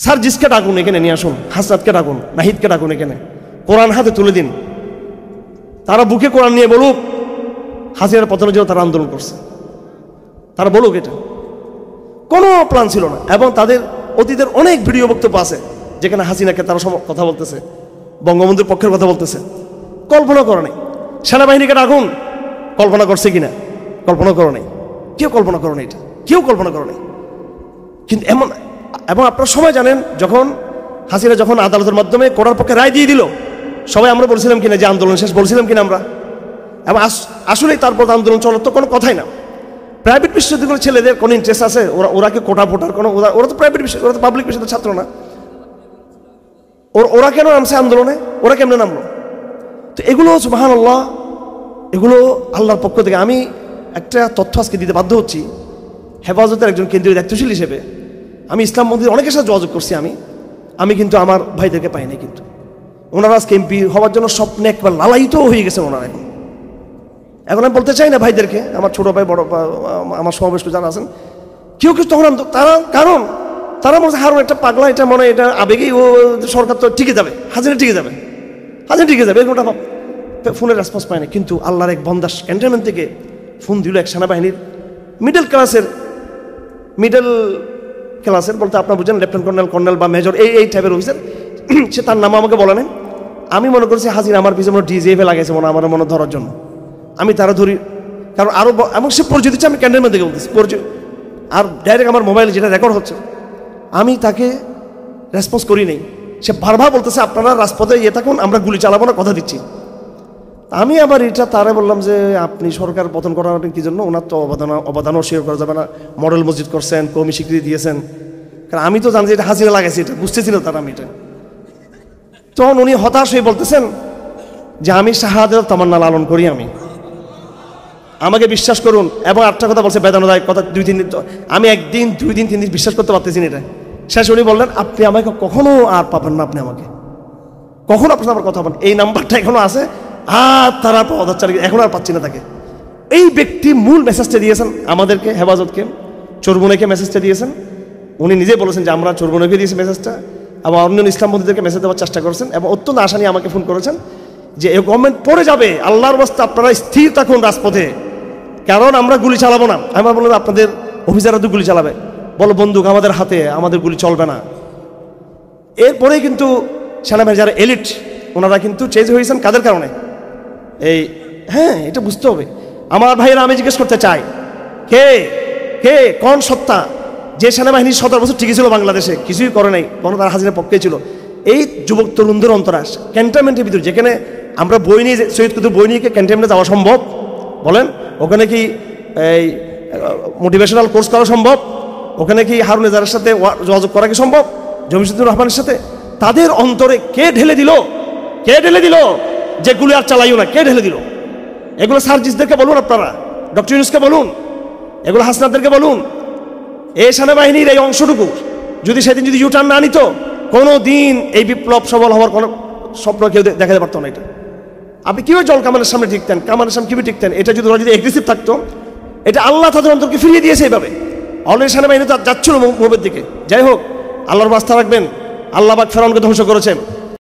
সার্জিসকে ডাকুন, এখানে নিয়ে আসুন, হাসনাতকে ডাকুন, নাহিদকে ডাকুন, এখানে কোরআন হাতে তুলে দিন, তারা বুকে কোরআন নিয়ে বলুক হাসিনার পতনের জন্য তারা আন্দোলন করছে, তারা বলুক। এটা কোনো প্ল্যান ছিল না। এবং তাদের অতীতের অনেক ভিডিও বক্তব্য আছে যেখানে হাসিনাকে তারা কথা বলতেছে, বঙ্গবন্ধুর পক্ষের কথা বলতেছে। কল্পনা করে নাই। সেনাবাহিনীকে ডাকুন, কল্পনা করছে কিনা? কল্পনা করো নাই, কেউ কল্পনা করো নাই, এটা কেউ কল্পনা করো নাই। কিন্তু এমন, এবং আপনারা সবাই জানেন যখন হাসিনা যখন আদালতের মাধ্যমে কোর্টের পক্ষে রায় দিয়ে দিল, সবাই আমরা বলছিলাম কিনা যে আন্দোলন শেষ, বলছিলাম কিনা আমরা? এবং আসলেই তারপর আন্দোলন চলার তো কোনো কথাই না। প্রাইভেট বিশ্ববিদ্যালয়ের ছেলেদের কোনো ইন্টারেস্ট আছে? ওরা কি কোটা ফোটার কোনো, ওরা তো প্রাইভেট বিশ্ব, ওরা তো পাবলিক বিশ্ববিদ্যালয়ের ছাত্র না। ওরা কেন নামছে আন্দোলনে? ওরা কেমনে নামলো? তো এগুলো সুবহানাল্লাহ, এগুলো আল্লাহর পক্ষ থেকে। আমি একটা তথ্য আজকে দিতে বাধ্য হচ্ছি। হেফাজতের একজন কেন্দ্রীয় দায়িত্বশীল হিসেবে আমি ইসলাম মন্দির অনেকের সাথে যোগাযোগ করছি। আমি কিন্তু আমার ভাইদেরকে পাইনি। কিন্তু ওনারা আজকে এমপি হওয়ার জন্য স্বপ্নে একবার লালায়িত হয়ে গেছে ওনারা। এখন আমি বলতে চাই না ভাইদেরকে, আমার ছোটো ভাই, বড় আমার সমাবেশ যারা আছেন, কেউ কেউ তখন তারা, কারণ তারা বলছে হারুন একটা পাগলা, এটা মনে এটা আবেগেই ও সরকার তো টিকে যাবে, হাজিরা টিকে যাবে, হাজিরা টিকে যাবে, এরকমটা ফোনের রেসপন্স পায় না। কিন্তু আল্লাহর এক বন্দাস ক্যান্টনমেন্ট থেকে ফোন দিল এক সেনাবাহিনীর মিডল ক্লাসের বলতে আপনার বুঝেন লেফটেন্যান্ট কর্নেল বা মেজর, এই টাইপের অফিসার। সে তার নাম আমাকে বলে নেন। আমি মনে করছি হাজির আমার পিছনে ডিজিএফে লাগাইছে আমার মনে ধরার জন্য। আমি তারা ধরি, কারণ আরও, এবং সে পরিচয় দিচ্ছে, আমি ক্যান্টনমেন্ট থেকে বলতেছি পরিচয়, আর ডাইরেক্ট আমার মোবাইলে যেটা রেকর্ড হচ্ছে। আমি তাকে রেসপন্স করি নেই। সে বারবার বলতেছে আপনারা রাজপথে ইয়ে থাকুন, আমরা গুলি চালাবো না, কথা দিচ্ছি। আমি আবার এটা তারা বললাম যে আপনি সরকার পতন করাবেন কি জন্য? ওনার তো অবদানও স্বীকার করা যাবে না। মডেল মসজিদ করছেন, কওমি স্বীকৃতি দিয়েছেন, কারণ আমি তো জানি যে এটা হাজিরা লাগাইছি, এটা বুঝতেছি না তারা। আমি এটা তখন উনি হতাশ হয়ে বলতেছেন যে আমি শাহাদাত তামান্না লালন করি, আমাকে বিশ্বাস করুন। এবং একটা কথা বলছে বেদনাদায়ক কথা, 2-3 দিন, আমি একদিন 2 দিন 3 দিন বিশ্বাস করতে পারতেছি না এটা। শেষে উনি বললেন আপনি আমাকে কখনো আর পাবেন না, আপনি আমাকে কখনো আপনার আমার কথা বলেন, এই নাম্বারটা এখনো আছে, আর তারা পাওয়া চালিয়ে এখন আর পাচ্ছি না তাকে। এই ব্যক্তি মূল মেসেজটা দিয়েছেন আমাদেরকে, হেফাজতকে, চরমুনাইকে মেসেজটা দিয়েছেন। উনি নিজে বলেছেন যে আমরা চরমুনাইকে দিয়েছি মেসেজটা, এবং অন্য ইসলাম বন্ধুদেরকে মেসেজ দেওয়ার চেষ্টা করেছেন, এবং অত্যন্ত আশা নিয়ে আমাকে ফোন করেছেন যে এই গভর্নমেন্ট পড়ে যাবে, আল্লাহর অবস্থা আপনারা স্থির থাকুন রাজপথে, কারণ আমরা গুলি চালাবো না। আমি বললাম আপনাদের অফিসাররা তো গুলি চালাবে, বলো বন্দুক আমাদের হাতে, আমাদের গুলি চলবে না। এরপরেই কিন্তু সেনাবাহিনী যারা এলিট, ওনারা কিন্তু চেঞ্জ হয়েছেন কাদের কারণে? হ্যাঁ, এটা বুঝতে হবে আমার ভাইয়েরা। আমি জিজ্ঞেস করতে চাই, কে কোন সত্তা যে সেনাবাহিনী 17 বছর টিকে ছিল বাংলাদেশে, কিছুই করে নাই, বরং তার হাজিরা পক্ষে ছিল? এই যুবক তরুণদের অন্তরাস ক্যান্টনমেন্টের ভিতরে, যেখানে আমরা বই নিয়ে, সৈয়দ কুতুব বই নিয়ে ক্যান্টনমেন্টে যাওয়া সম্ভব? বলেন, ওখানে কি এই মোটিভেশনাল কোর্স করা সম্ভব? ওখানে কি হারুন এজারের সাথে যোগাযোগ করা কি সম্ভব? জমিসুদ্দিন রহমানের সাথে? তাদের অন্তরে কে ঢেলে দিল যে গুলি আর চালাইও না? কে ঢেলে দিল? এগুলো সার্জিসদেরকে বলুন, আপনারা ডক্টর ইউনূসকে বলুন, এগুলো হাসনাতদেরকে বলুন। এই সেনাবাহিনীর এই অংশটুকু যদি সেদিন যদি ইউটার্ন না নিত, কোনো দিন এই বিপ্লব সফল হওয়ার কোনো স্বপ্ন কেউ দেখাতে পারতো না। এটা আপনি কীভাবে জল কামানের সামনে টিকতেন, কামানের সামনে কীভাবে টিকতেন? এটা যদি ওরা যদি এগ্রেসিভ থাকতো, এটা আল্লাহ তাদের অন্তরকে ফিরিয়ে দিয়েছে এইভাবে। অলরেডি সেনাবাহিনী তো যাচ্ছিল মুভের দিকে। যাই হোক, আল্লাহর আস্থা রাখবেন, আল্লাহ পাক ফেরাউনকে ধ্বংস করেছেন।